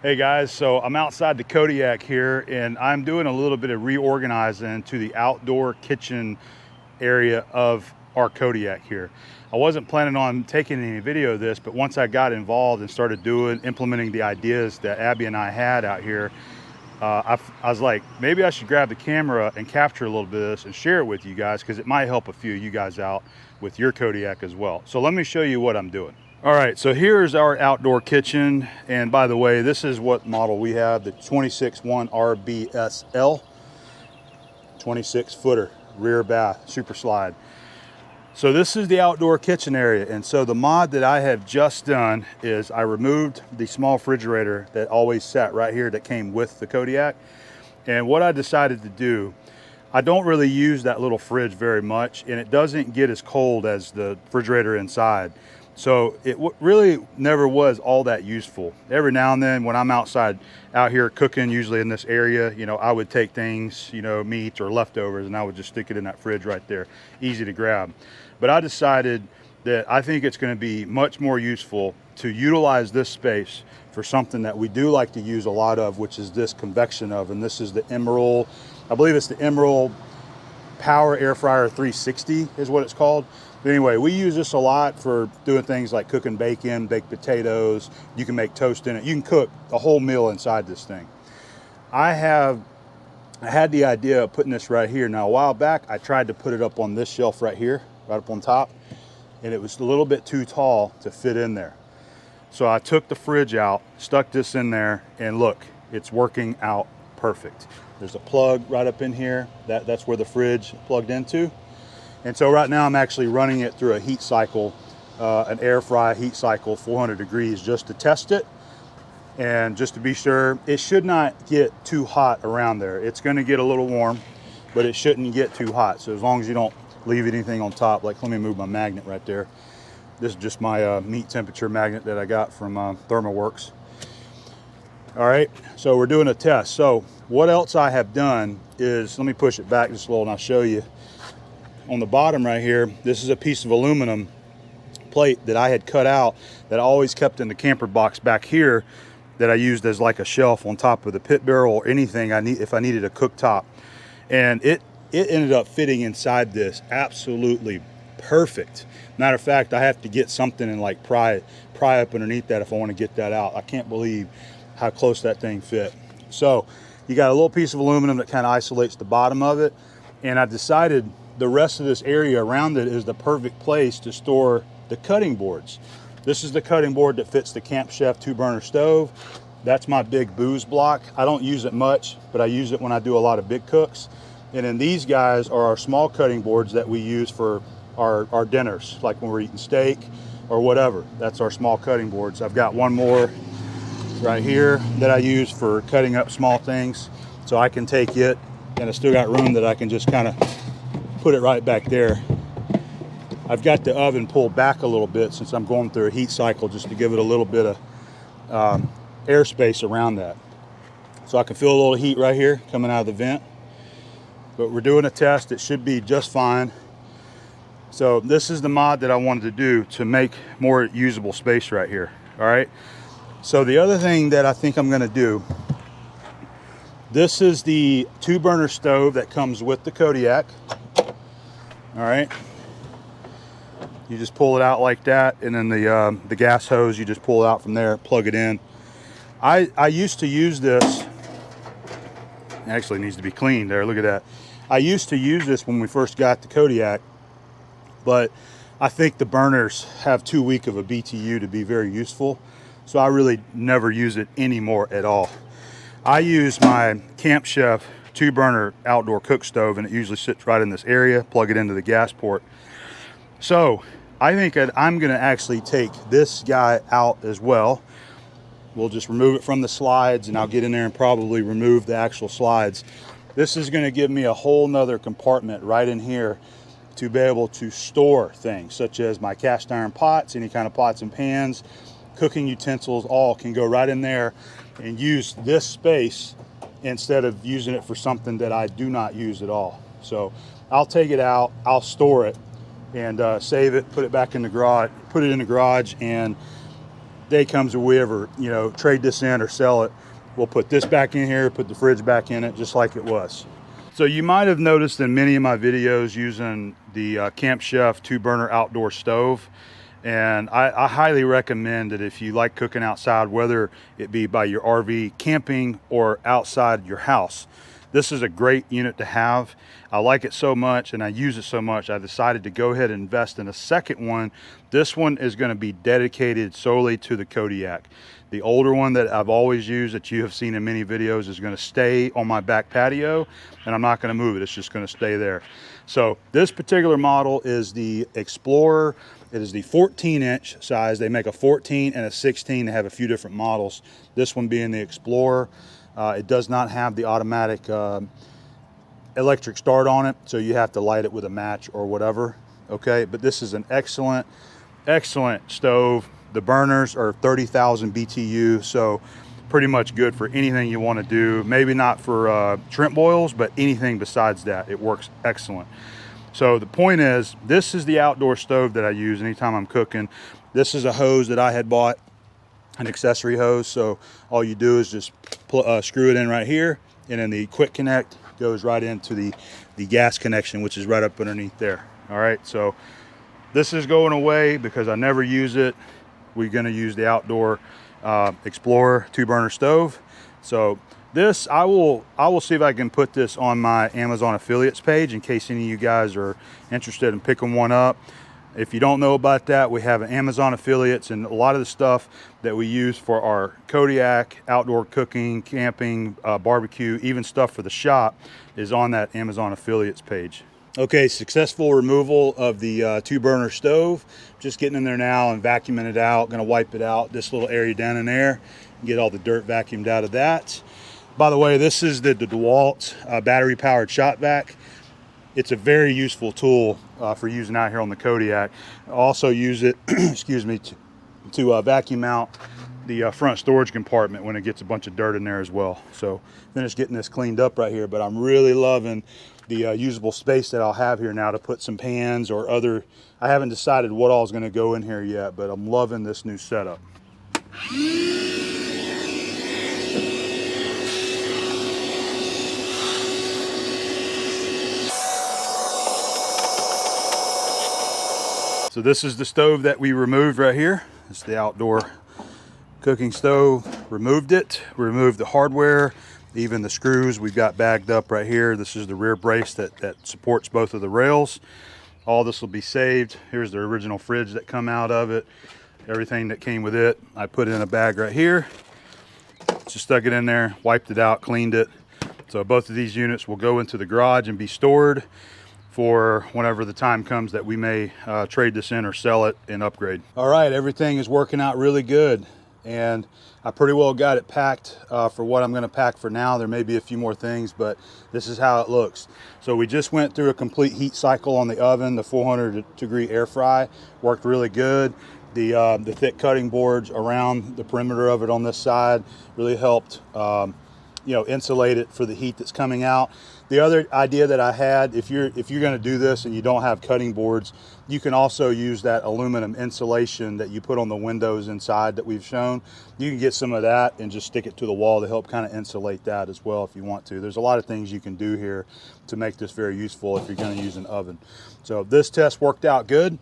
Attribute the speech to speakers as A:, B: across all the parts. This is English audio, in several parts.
A: Hey guys, so I'm outside the Kodiak here and I'm doing a little bit of reorganizing to the outdoor kitchen area of our Kodiak here. I wasn't planning on taking any video of this, but once I got involved and started implementing the ideas that Abby and I had out here, I was like, maybe I should grab the camera and capture a little bit of this and share it with you guys, because it might help a few of you guys out with your Kodiak as well. So let me show you what I'm doing. All right, so here's our outdoor kitchen. And by the way, this is what model we have, the 26-1 RBSL, 26 footer, rear bath, super slide. So this is the outdoor kitchen area. And so the mod that I have just done is I removed the small refrigerator that always sat right here that came with the Kodiak. And what I decided to do, I don't really use that little fridge very much, and it doesn't get as cold as the refrigerator inside. So it really never was all that useful. Every now and then when I'm out here cooking, usually in this area, you know, I would take things, you know, meat or leftovers, and I would just stick it in that fridge right there, easy to grab. But I decided that I think it's going to be much more useful to utilize this space for something that we do like to use a lot of, which is this convection oven. This is the Emerald, I believe it's the Emerald Power Air Fryer 360 is what it's called. But anyway, we use this a lot for doing things like cooking bacon, baked potatoes. You can make toast in it. You can cook a whole meal inside this thing. I had the idea of putting this right here. Now, a while back, I tried to put it up on this shelf right here, right up on top, and it was a little bit too tall to fit in there. So I took the fridge out, stuck this in there, and look, it's working out perfect. There's a plug right up in here. That's where the fridge plugged into. And so right now I'm actually running it through a heat cycle, an air fry heat cycle, 400 degrees, just to test it. And just to be sure, it should not get too hot around there. It's gonna get a little warm, but it shouldn't get too hot. So as long as you don't leave anything on top, like let me move my magnet right there. This is just my meat temperature magnet that I got from ThermoWorks. All right, so we're doing a test. So what else I have done is, let me push it back just a little and I'll show you. On the bottom right here, this is a piece of aluminum plate that I had cut out that I always kept in the camper box back here that I used as like a shelf on top of the pit barrel or anything if I needed a cooktop. And it ended up fitting inside this absolutely perfect. Matter of fact, I have to get something and like pry up underneath that if I want to get that out. I can't believe how close that thing fit. So you got a little piece of aluminum that kind of isolates the bottom of it, and I decided the rest of this area around it is the perfect place to store the cutting boards. This is the cutting board that fits the Camp Chef 2-burner stove. That's my big booze block. I don't use it much, but I use it when I do a lot of big cooks. And then these guys are our small cutting boards that we use for our dinners, like when we're eating steak or whatever. That's our small cutting boards. I've got one more right here that I use for cutting up small things. So I can take it, and I still got room that I can just kind of put it right back there. I've got the oven pulled back a little bit since I'm going through a heat cycle, just to give it a little bit of airspace around that. So I can feel a little heat right here coming out of the vent. But we're doing a test. It should be just fine. So this is the mod that I wanted to do to make more usable space right here. All right. So the other thing that I think I'm going to do, this is the 2-burner stove that comes with the Kodiak. All right, you just pull it out like that, and then the gas hose, you just pull it out from there, plug it in. I used to use this, it actually needs to be cleaned there, look at that. I used to use this when we first got the Kodiak, but I think the burners have too weak of a BTU to be very useful, so I really never use it anymore at all. I use my Camp Chef 2-burner outdoor cook stove, and it usually sits right in this area, plug it into the gas port. So I think that I'm going to actually take this guy out as well. We'll just remove it from the slides, and I'll get in there and probably remove the actual slides. This is going to give me a whole nother compartment right in here to be able to store things such as my cast iron pots, any kind of pots and pans, cooking utensils, all can go right in there and use this space instead of using it for something that I do not use at all. So I'll take it out, I'll store it, and save it, put it back in the garage, and day comes where we ever, you know, trade this in or sell it, we'll put this back in here, put the fridge back in it just like it was. So you might have noticed in many of my videos using the Camp Chef 2-burner outdoor stove. And I highly recommend that if you like cooking outside, whether it be by your RV camping or outside your house, this is a great unit to have. I like it so much and I use it so much, I decided to go ahead and invest in a second one. This one is going to be dedicated solely to the Kodiak. The older one that I've always used, that you have seen in many videos, is going to stay on my back patio, and I'm not going to move it. It's just going to stay there. So this particular model is the Explorer. It is the 14-inch size. They make a 14 and a 16. They have a few different models. This one being the Explorer. It does not have the automatic electric start on it, so you have to light it with a match or whatever. Okay, but this is an excellent stove. The burners are 30,000 BTU, so pretty much good for anything you want to do. Maybe not for shrimp boils, but anything besides that, it works excellent. So the point is, this is the outdoor stove that I use anytime I'm cooking. This is a hose that I had bought, an accessory hose. So all you do is just screw it in right here, and then the quick connect goes right into the gas connection, which is right up underneath there. All right, so this is going away because I never use it. We're going to use the outdoor Explorer 2-burner stove. So this, I will see if I can put this on my Amazon affiliates page in case any of you guys are interested in picking one up. If you don't know about that, we have an Amazon affiliates, and a lot of the stuff that we use for our Kodiak, outdoor cooking, camping, barbecue, even stuff for the shop is on that Amazon affiliates page. Okay, successful removal of the 2-burner stove. Just getting in there now and vacuuming it out. Gonna wipe it out, this little area down in there, and get all the dirt vacuumed out of that. By the way, this is the DeWalt battery powered shop vac. It's a very useful tool for using out here on the Kodiak. I also use it, excuse me, to vacuum out the front storage compartment when it gets a bunch of dirt in there as well. So finished getting this cleaned up right here, but I'm really loving the usable space that I'll have here now to put some pans or other. I haven't decided what all is going to go in here yet, but I'm loving this new setup. So this is the stove that we removed right here. It's the outdoor cooking stove. Removed it, removed the hardware, even the screws we've got bagged up right here. This is the rear brace that supports both of the rails. All this will be saved. Here's the original fridge that come out of it. Everything that came with it, I put it in a bag right here. Just stuck it in there, wiped it out, cleaned it. So both of these units will go into the garage and be stored for whenever the time comes that we may trade this in or sell it and upgrade. All right, everything is working out really good, and I pretty well got it packed for what I'm going to pack for now. There may be a few more things, but this is how it looks. So we just went through a complete heat cycle on the oven. The 400-degree air fry worked really good. The thick cutting boards around the perimeter of it on this side really helped insulate it for the heat that's coming out. The other idea that I had, if you're going to do this and you don't have cutting boards, you can also use that aluminum insulation that you put on the windows inside that we've shown. You can get some of that and just stick it to the wall to help kind of insulate that as well if you want to. There's a lot of things you can do here to make this very useful if you're going to use an oven. So this test worked out good.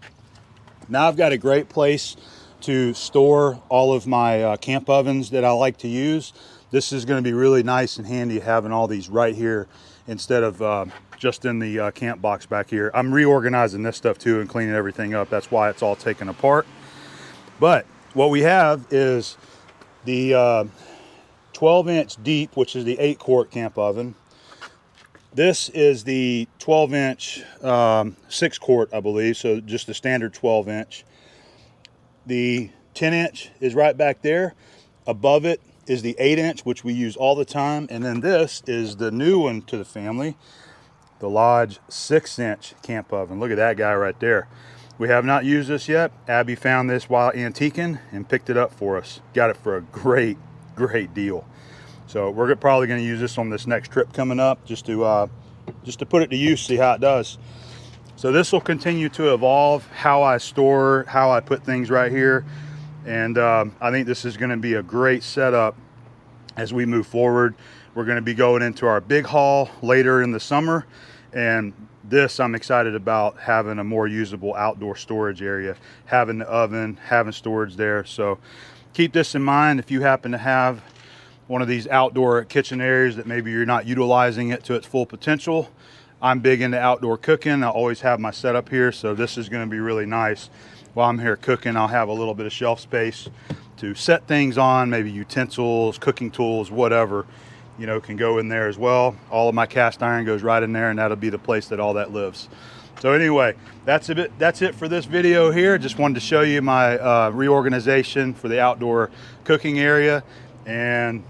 A: Now I've got a great place to store all of my camp ovens that I like to use. This is going to be really nice and handy having all these right here instead of just in the camp box back here. I'm reorganizing this stuff too and cleaning everything up. That's why it's all taken apart. But what we have is the 12-inch deep, which is the 8-quart camp oven. This is the 12-inch 6-quart, I believe, so just the standard 12-inch. The 10-inch is right back there. Above it is the 8-inch, which we use all the time. And then this is the new one to the family, the Lodge 6-inch camp oven. Look at that guy right there. We have not used this yet. Abby found this while antiquing and picked it up for us. Got it for a great deal. So we're probably going to use this on this next trip coming up, just to put it to use, see how it does. So this will continue to evolve how I store, how I put things right here. And I think this is going to be a great setup as we move forward. We're going to be going into our big haul later in the summer, and this I'm excited about, having a more usable outdoor storage area, having the oven, having storage there. So keep this in mind if you happen to have one of these outdoor kitchen areas that maybe you're not utilizing it to its full potential. I'm big into outdoor cooking. I always have my setup here, so this is going to be really nice. While I'm here cooking, I'll have a little bit of shelf space to set things on, maybe utensils, cooking tools, whatever, you know, can go in there as well. All of my cast iron goes right in there, and that'll be the place that all that lives. So anyway, that's it for this video here. Just wanted to show you my reorganization for the outdoor cooking area, and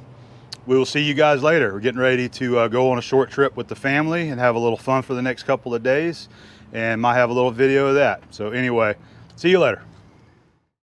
A: we will see you guys later. We're getting ready to go on a short trip with the family and have a little fun for the next couple of days, and might have a little video of that. So anyway, see you later.